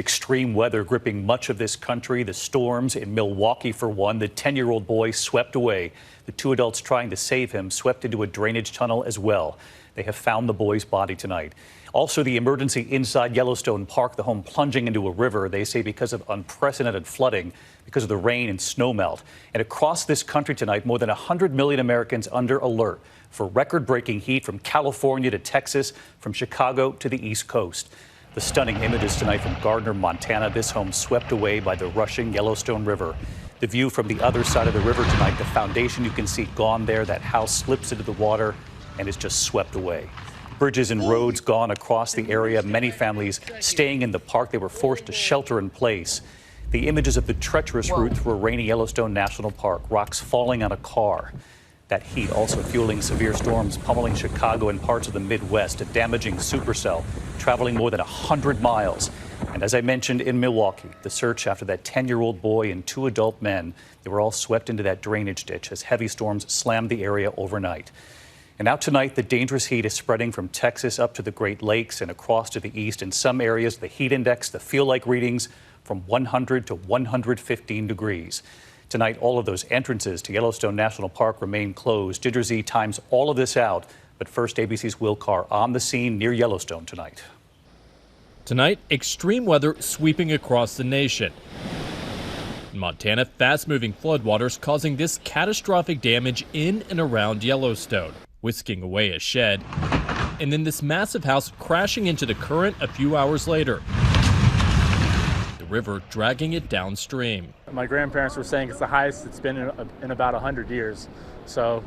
Extreme weather gripping much of this country. The storms in Milwaukee, for one. The 10-year-old boy swept away. The two adults trying to save him swept into a drainage tunnel as well. They have found the boy's body tonight. Also, the emergency inside Yellowstone Park, the home plunging into a river, they say because of unprecedented flooding, because of the rain and snowmelt. And across this country tonight, more than 100 million Americans under alert for record-breaking heat from California to Texas, from Chicago to the East Coast. The stunning images tonight from Gardner, Montana. This home swept away by the rushing Yellowstone River. The view from the other side of the river tonight, the foundation you can see gone there. That house slips into the water and is just swept away. Bridges and roads gone across the area. Many families staying in the park. They were forced to shelter in place. The images of the treacherous route through a rainy Yellowstone National Park. Rocks falling on a car. That heat also fueling severe storms pummeling Chicago and parts of the Midwest, a damaging supercell traveling more than 100 miles. And as I mentioned, in Milwaukee, the search after that 10-year-old boy and two adult men, they were all swept into that drainage ditch as heavy storms slammed the area overnight. And now tonight, the dangerous heat is spreading from Texas up to the Great Lakes and across to the east. In some areas, the heat index, the feel-like readings from 100 to 115 degrees. Tonight, all of those entrances to Yellowstone National Park remain closed. Ginger Z times all of this out. But first, ABC's Will Carr on the scene near Yellowstone tonight. Tonight, extreme weather sweeping across the nation. In Montana, fast-moving floodwaters causing this catastrophic damage in and around Yellowstone, whisking away a shed, and then this massive house crashing into the current a few hours later. River dragging it downstream. My grandparents were saying it's the highest it's been in about 100 years. So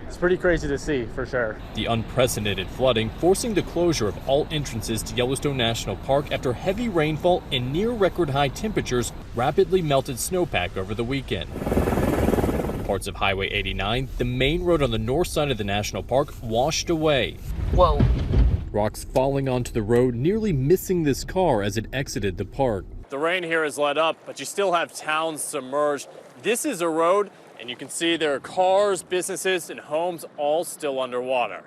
it's pretty crazy to see, for sure. The unprecedented flooding forcing the closure of all entrances to Yellowstone National Park after heavy rainfall and near record high temperatures rapidly melted snowpack over the weekend. Parts of Highway 89, the main road on the north side of the national park, washed away. Whoa. Rocks falling onto the road, nearly missing this car as it exited the park. The rain here has let up, but you still have towns submerged. This is a road, and you can see there are cars, businesses, and homes all still underwater.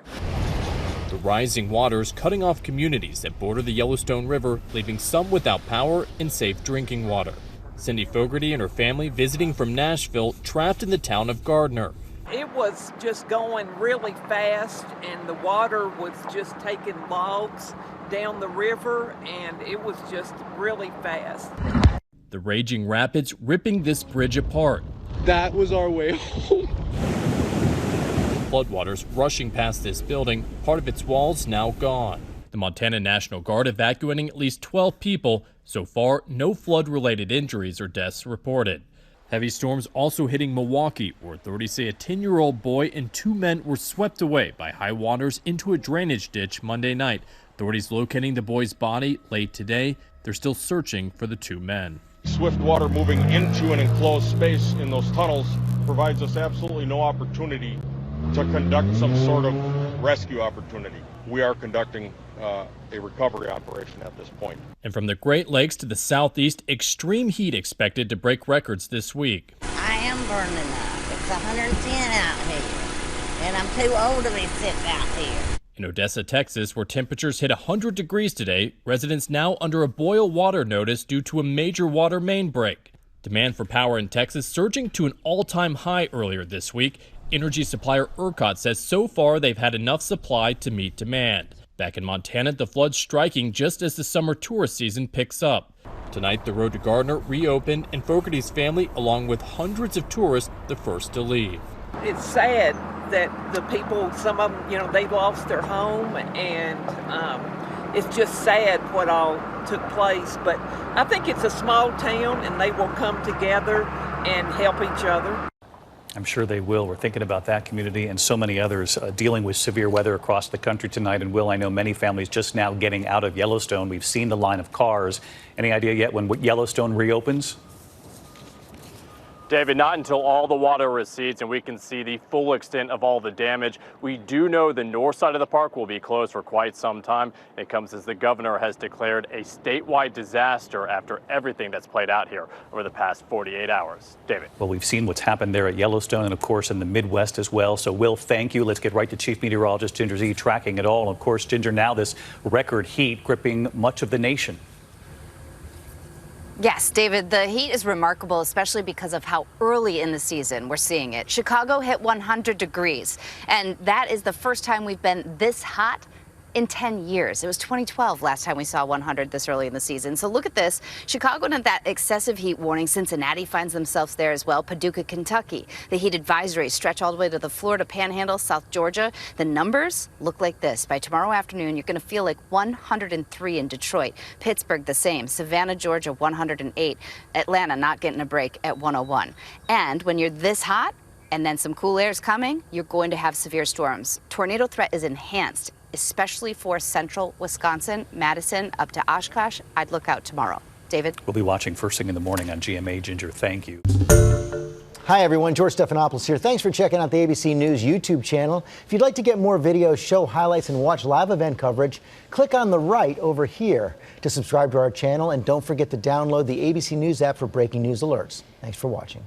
The rising waters cutting off communities that border the Yellowstone River, leaving some without power and safe drinking water. Cindy Fogarty and her family visiting from Nashville, trapped in the town of Gardner. It was just going really fast, and the water was just taking logs down the river, and it was just really fast. The raging rapids ripping this bridge apart. That was our way home. Floodwaters rushing past this building, part of its walls now gone. The Montana National Guard evacuating at least 12 people. So far, no flood-related injuries or deaths reported. Heavy storms also hitting Milwaukee, where authorities say a 10-year-old boy and two men were swept away by high waters into a drainage ditch Monday night. Authorities locating the boy's body late today. They're still searching for the two men. Swift water moving into an enclosed space in those tunnels provides us absolutely no opportunity to conduct some sort of rescue opportunity. We are conducting a recovery operation at this point. And from the Great Lakes to the southeast, extreme heat expected to break records this week. I am burning up. It's 110 out here, and I'm too old to be sitting out here. In Odessa, Texas, where temperatures hit 100 degrees today, residents now under a boil water notice due to a major water main break. Demand for power in Texas surging to an all-time high earlier this week. Energy supplier ERCOT says so far they've had enough supply to meet demand. Back in Montana, the flood's striking just as the summer tourist season picks up. Tonight, the road to Gardner reopened, and Fogarty's family, along with hundreds of tourists, the first to leave. It's sad that the people, some of them, they lost their home, and it's just sad what all took place. But I think it's a small town, and they will come together and help each other. I'm sure they will. We're thinking about that community and so many others dealing with severe weather across the country tonight. And Will, I know many families just now getting out of Yellowstone. We've seen the line of cars. Any idea yet when Yellowstone reopens? David, not until all the water recedes and we can see the full extent of all the damage. We do know the north side of the park will be closed for quite some time. It comes as the governor has declared a statewide disaster after everything that's played out here over the past 48 hours. David. Well, we've seen what's happened there at Yellowstone and, of course, in the Midwest as well. So, Will, thank you. Let's get right to Chief Meteorologist Ginger Z tracking it all. And, of course, Ginger, now this record heat gripping much of the nation. Yes, David, the heat is remarkable, especially because of how early in the season we're seeing it. Chicago hit 100 degrees, and that is the first time we've been this hot in 10 years. It was 2012 last time we saw 100 this early in the season. So look at this. Chicago had that excessive heat warning. Cincinnati finds themselves there as well. Paducah, Kentucky. The heat advisories stretch all the way to the Florida Panhandle, South Georgia. The numbers look like this. By tomorrow afternoon, you're going to feel like 103 in Detroit. Pittsburgh, the same. Savannah, Georgia, 108. Atlanta not getting a break at 101. And when you're this hot, and then some cool air is coming, you're going to have severe storms. Tornado threat is enhanced, especially for central Wisconsin, Madison, up to Oshkosh. I'd look out tomorrow. David? We'll be watching first thing in the morning on GMA. Ginger, thank you. Hi, everyone. George Stephanopoulos here. Thanks for checking out the ABC News YouTube channel. If you'd like to get more videos, show highlights, and watch live event coverage, click on the right over here to subscribe to our channel. And don't forget to download the ABC News app for breaking news alerts. Thanks for watching.